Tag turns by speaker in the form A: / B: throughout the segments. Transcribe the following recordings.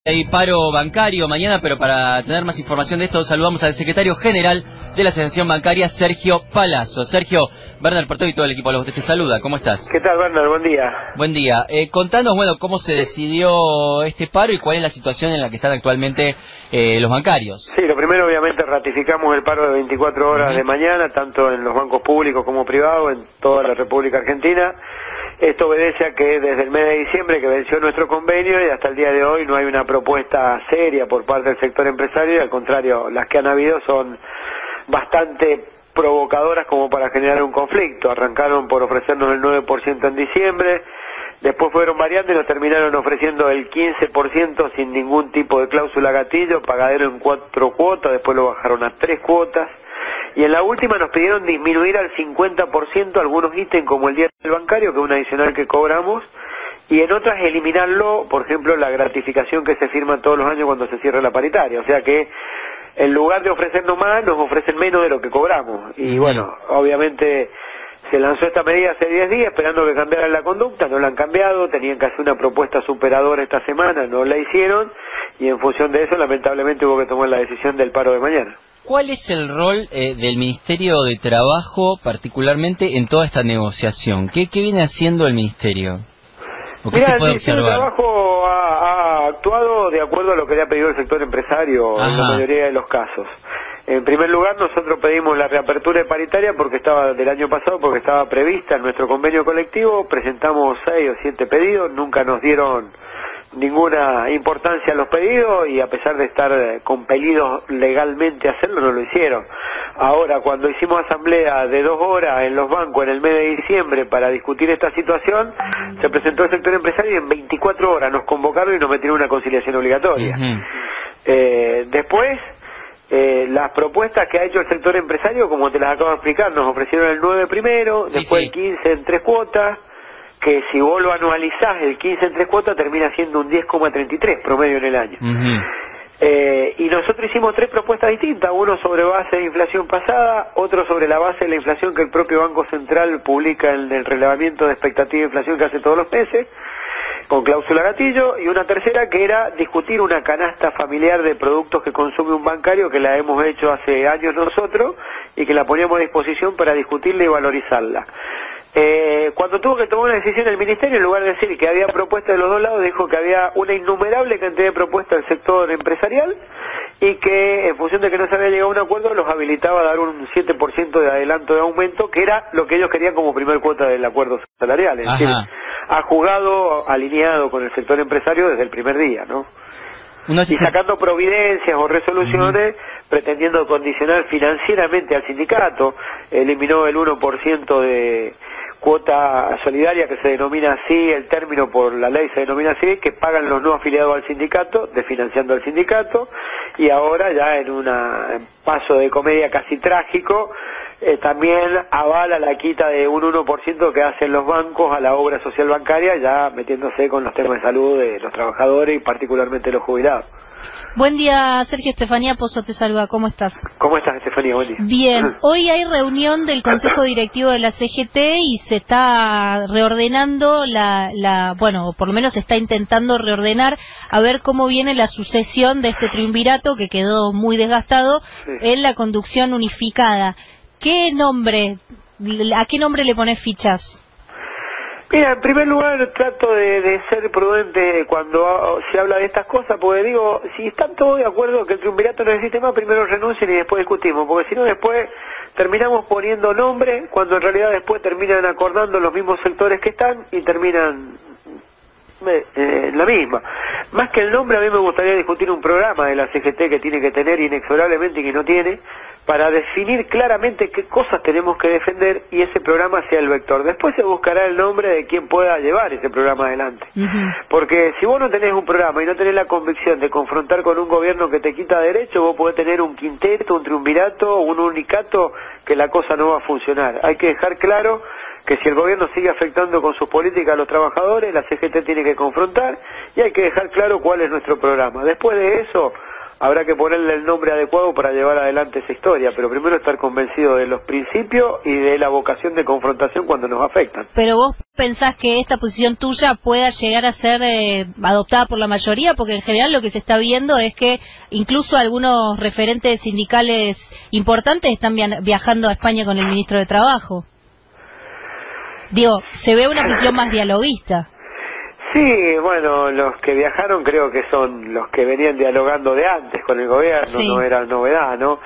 A: Hay paro bancario mañana, pero para tener más información de esto saludamos al secretario general de la Asociación Bancaria, Sergio Palazzo. Sergio, Bernard Porto y todo el equipo te saluda. ¿Cómo estás?
B: ¿Qué tal, Bernard? Buen día.
A: Buen día. Contanos, cómo se decidió este paro y cuál es la situación en la que están actualmente los bancarios.
B: Sí, lo primero obviamente ratificamos el paro de 24 horas de mañana, tanto en los bancos públicos como privados, en toda la República Argentina. Esto obedece a que desde el mes de diciembre que venció nuestro convenio y hasta el día de hoy no hay una propuesta seria por parte del sector empresario y al contrario, las que han habido son bastante provocadoras como para generar un conflicto. Arrancaron por ofrecernos el 9% en diciembre, después fueron variando y nos terminaron ofreciendo el 15% sin ningún tipo de cláusula gatillo, pagadero en 4 cuotas, después lo bajaron a 3 cuotas. Y en la última nos pidieron disminuir al 50% algunos ítems como el día del bancario, que es un adicional que cobramos, y en otras eliminarlo, por ejemplo, la gratificación que se firma todos los años cuando se cierra la paritaria. O sea que en lugar de ofrecernos más, nos ofrecen menos de lo que cobramos. Y bueno, obviamente se lanzó esta medida hace 10 días esperando que cambiaran la conducta, no la han cambiado, tenían que hacer una propuesta superadora esta semana, no la hicieron, y en función de eso lamentablemente hubo que tomar la decisión del paro de mañana.
A: ¿Cuál es el rol del Ministerio de Trabajo, particularmente en toda esta negociación? ¿Qué viene haciendo el Ministerio?
B: Mira, el Ministerio de Trabajo ha actuado de acuerdo a lo que le ha pedido el sector empresario en la mayoría de los casos. En primer lugar, nosotros pedimos la reapertura de paritaria porque estaba del año pasado, porque estaba prevista en nuestro convenio colectivo, presentamos 6 o 7 pedidos, nunca nos dieron ninguna importancia a los pedidos y a pesar de estar compelidos legalmente a hacerlo, no lo hicieron. Ahora, cuando hicimos asamblea de 2 horas en los bancos en el mes de diciembre para discutir esta situación, se presentó el sector empresario y en 24 horas nos convocaron y nos metieron una conciliación obligatoria. Después, las propuestas que ha hecho el sector empresario, como te las acabo de explicar, nos ofrecieron el 9 primero, después el 15 en 3 cuotas, que si vos lo anualizás, el 15 en 3 cuotas termina siendo un 10,33 promedio en el año. Y nosotros hicimos 3 propuestas distintas, uno sobre base de inflación pasada, otro sobre la base de la inflación que el propio Banco Central publica en el relevamiento de expectativa de inflación que hace todos los meses, con cláusula gatillo, y una tercera que era discutir una canasta familiar de productos que consume un bancario, que la hemos hecho hace años nosotros, y que la poníamos a disposición para discutirla y valorizarla. Cuando tuvo que tomar una decisión el Ministerio, en lugar de decir que había propuestas de los dos lados, dijo que había una innumerable cantidad de propuestas del sector empresarial y que en función de que no se había llegado a un acuerdo los habilitaba a dar un 7% de adelanto de aumento, que era lo que ellos querían como primer cuota del acuerdo salarial. Es decir, ha jugado alineado con el sector empresario desde el primer día, ¿no? Y sacando providencias o resoluciones pretendiendo condicionar financieramente al sindicato, eliminó el 1% de cuota solidaria que se denomina así, el término por la ley se denomina así, que pagan los no afiliados al sindicato, desfinanciando al sindicato, y ahora ya en un paso de comedia casi trágico, también avala la quita de un 1% que hacen los bancos a la obra social bancaria, ya metiéndose con los temas de salud de los trabajadores y particularmente los jubilados.
C: Buen día, Sergio. Estefanía Pozo te saluda. ¿Cómo estás?
B: ¿Cómo estás, Estefanía? Buen día.
C: Bien. Hoy hay reunión del Consejo Directivo de la CGT y se está reordenando bueno, por lo menos se está intentando reordenar a ver cómo viene la sucesión de este triunvirato que quedó muy desgastado en la conducción unificada. ¿A qué nombre le pones fichas?
B: Mira, en primer lugar trato de ser prudente cuando se habla de estas cosas, porque digo, si están todos de acuerdo que el triunvirato no existe más, primero renuncien y después discutimos, porque si no después terminamos poniendo nombre, cuando en realidad después terminan acordando los mismos sectores que están y terminan la misma. Más que el nombre, a mí me gustaría discutir un programa de la CGT que tiene que tener inexorablemente y que no tiene, para definir claramente qué cosas tenemos que defender y ese programa sea el vector. Después se buscará el nombre de quien pueda llevar ese programa adelante. Porque si vos no tenés un programa y no tenés la convicción de confrontar con un gobierno que te quita derechos, vos podés tener un quinteto, un triunvirato, un unicato, que la cosa no va a funcionar. Hay que dejar claro que si el gobierno sigue afectando con sus políticas a los trabajadores, la CGT tiene que confrontar y hay que dejar claro cuál es nuestro programa. Después de eso, habrá que ponerle el nombre adecuado para llevar adelante esa historia, pero primero estar convencido de los principios y de la vocación de confrontación cuando nos afectan.
C: Pero vos pensás que esta posición tuya pueda llegar a ser adoptada por la mayoría, porque en general lo que se está viendo es que incluso algunos referentes sindicales importantes están viajando a España con el ministro de Trabajo. Digo, se ve una visión más dialoguista.
B: Sí, bueno, los que viajaron creo que son los que venían dialogando de antes con el gobierno, sí. No era novedad, ¿no?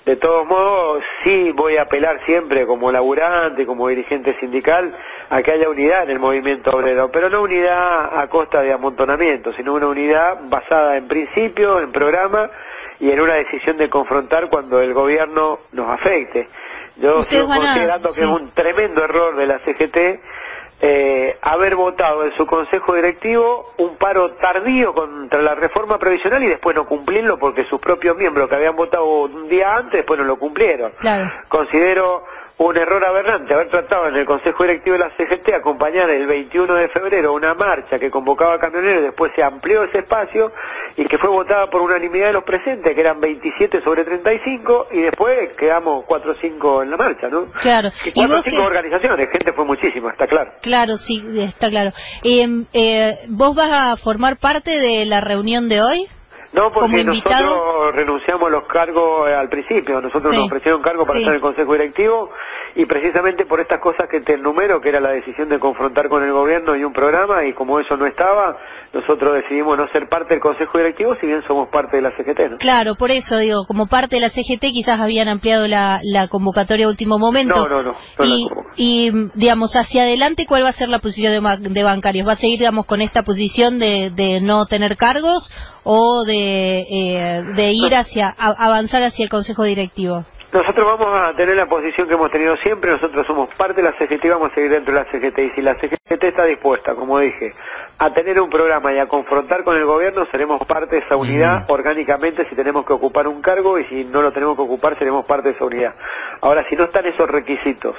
B: De todos modos, sí voy a apelar siempre como laburante, como dirigente sindical, a que haya unidad en el movimiento obrero, pero no unidad a costa de amontonamiento, sino una unidad basada en principios, en programa y en una decisión de confrontar cuando el gobierno nos afecte. Yo sigo considerando que es un tremendo error de la CGT haber votado en su consejo directivo un paro tardío contra la reforma previsional y después no cumplirlo porque sus propios miembros que habían votado un día antes después no lo cumplieron.
C: Claro.
B: Considero un error aberrante haber tratado en el consejo directivo de la CGT acompañar el 21 de febrero una marcha que convocaba a camioneros y después se amplió ese espacio y que fue votada por unanimidad de los presentes, que eran 27 sobre 35 y después quedamos 4 o 5 en la marcha, ¿no?
C: Claro.
B: 4 o 5 organizaciones, gente fue muchísima, está claro.
C: Claro, sí, está claro. ¿Vos vas a formar parte de la reunión de hoy?
B: No, porque nosotros renunciamos a los cargos al principio, nosotros nos ofrecieron cargo para estar en el consejo directivo y precisamente por estas cosas que te enumero, que era la decisión de confrontar con el gobierno y un programa, y como eso no estaba, nosotros decidimos no ser parte del consejo directivo, si bien somos parte de la CGT, ¿no?
C: Claro, por eso digo, como parte de la CGT quizás habían ampliado la convocatoria a último momento.
B: No.
C: Y digamos, hacia adelante, ¿cuál va a ser la posición de bancarios? ¿Va a seguir, digamos, con esta posición de no tener cargos o de ir avanzar hacia el consejo directivo?
B: Nosotros vamos a tener la posición que hemos tenido siempre, nosotros somos parte de la CGT y vamos a seguir dentro de la CGT, y si la CGT está dispuesta, como dije, a tener un programa y a confrontar con el gobierno, seremos parte de esa unidad orgánicamente si tenemos que ocupar un cargo, y si no lo tenemos que ocupar, seremos parte de esa unidad. Ahora, si no están esos requisitos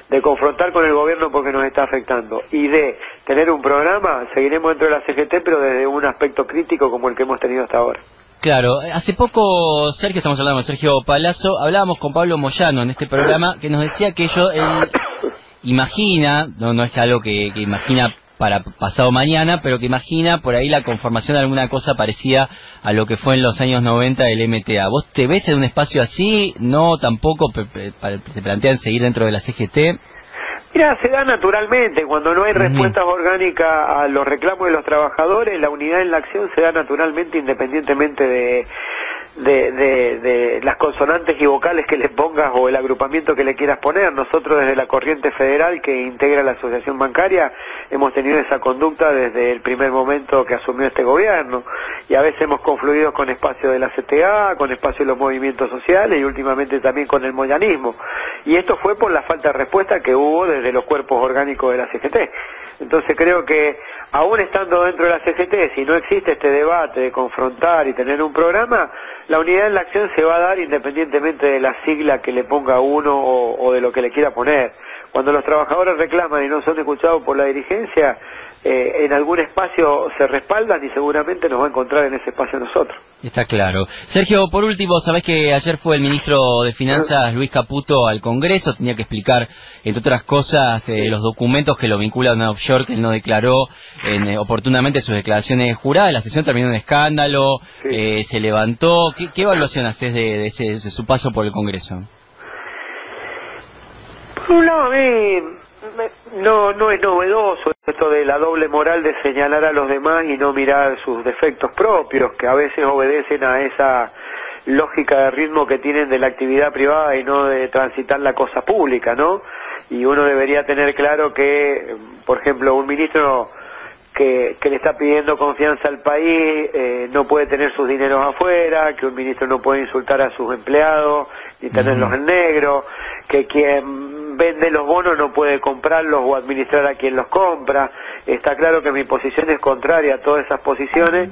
B: de confrontar con el gobierno porque nos está afectando y de tener un programa, seguiremos dentro de la CGT, pero desde un aspecto crítico como el que hemos tenido hasta ahora.
A: Claro, hace poco, Sergio, estamos hablando con Sergio Palazzo, hablábamos con Pablo Moyano en este programa, que nos decía que él imagina, no es algo que imagina para pasado mañana, pero que imagina por ahí la conformación de alguna cosa parecida a lo que fue en los años 90 el MTA. ¿Vos te ves en un espacio así? ¿No tampoco te plantean seguir dentro de la CGT?
B: Mira, se da naturalmente, cuando no hay respuestas orgánicas a los reclamos de los trabajadores, la unidad en la acción se da naturalmente independientemente de las consonantes y vocales que le pongas o el agrupamiento que le quieras poner. Nosotros desde la corriente federal que integra la asociación bancaria hemos tenido esa conducta desde el primer momento que asumió este gobierno, y a veces hemos confluido con espacio de la CTA, con espacio de los movimientos sociales y últimamente también con el moyanismo, y esto fue por la falta de respuesta que hubo desde los cuerpos orgánicos de la CGT. Entonces creo que aún estando dentro de la CGT, si no existe este debate de confrontar y tener un programa, la unidad en la acción se va a dar independientemente de la sigla que le ponga uno o de lo que le quiera poner. Cuando los trabajadores reclaman y no son escuchados por la dirigencia, en algún espacio se respaldan y seguramente nos va a encontrar en ese espacio nosotros.
A: Está claro. Sergio, por último, sabés que ayer fue el ministro de Finanzas, Luis Caputo, al Congreso, tenía que explicar, entre otras cosas, los documentos que lo vinculan a offshore, que él no declaró oportunamente sus declaraciones juradas. La sesión terminó en escándalo, se levantó. ¿Qué evaluación haces de su paso por el Congreso?
B: Por un lado, a mí no es novedoso esto de la doble moral de señalar a los demás y no mirar sus defectos propios, que a veces obedecen a esa lógica de ritmo que tienen de la actividad privada y no de transitar la cosa pública, ¿no? Y uno debería tener claro que, por ejemplo, un ministro que le está pidiendo confianza al país no puede tener sus dineros afuera, que un ministro no puede insultar a sus empleados ni tenerlos en negro, que quien vende los bonos no puede comprarlos o administrar a quien los compra. Está claro que mi posición es contraria a todas esas posiciones,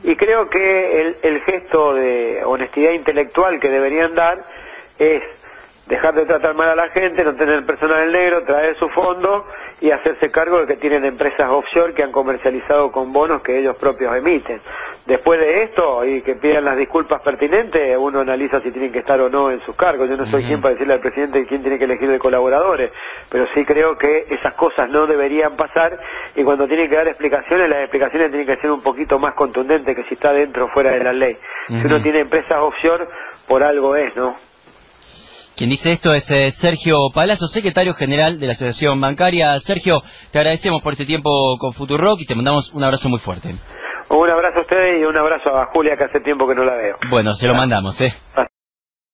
B: y creo que el gesto de honestidad intelectual que deberían dar es dejar de tratar mal a la gente, no tener personal negro, traer su fondo y hacerse cargo de que tienen empresas offshore que han comercializado con bonos que ellos propios emiten. Después de esto, y que pidan las disculpas pertinentes, uno analiza si tienen que estar o no en sus cargos. Yo no soy quien para decirle al presidente quién tiene que elegir de colaboradores, pero sí creo que esas cosas no deberían pasar, y cuando tienen que dar explicaciones, las explicaciones tienen que ser un poquito más contundentes que si está dentro o fuera de la ley. Si uno tiene empresas offshore, por algo es, ¿no?
A: Quien dice esto es Sergio Palazzo, secretario general de la Asociación Bancaria. Sergio, te agradecemos por este tiempo con Futurock y te mandamos un abrazo muy fuerte.
B: Un abrazo a ustedes y un abrazo a Julia, que hace tiempo que no la veo.
A: Bueno, se lo mandamos,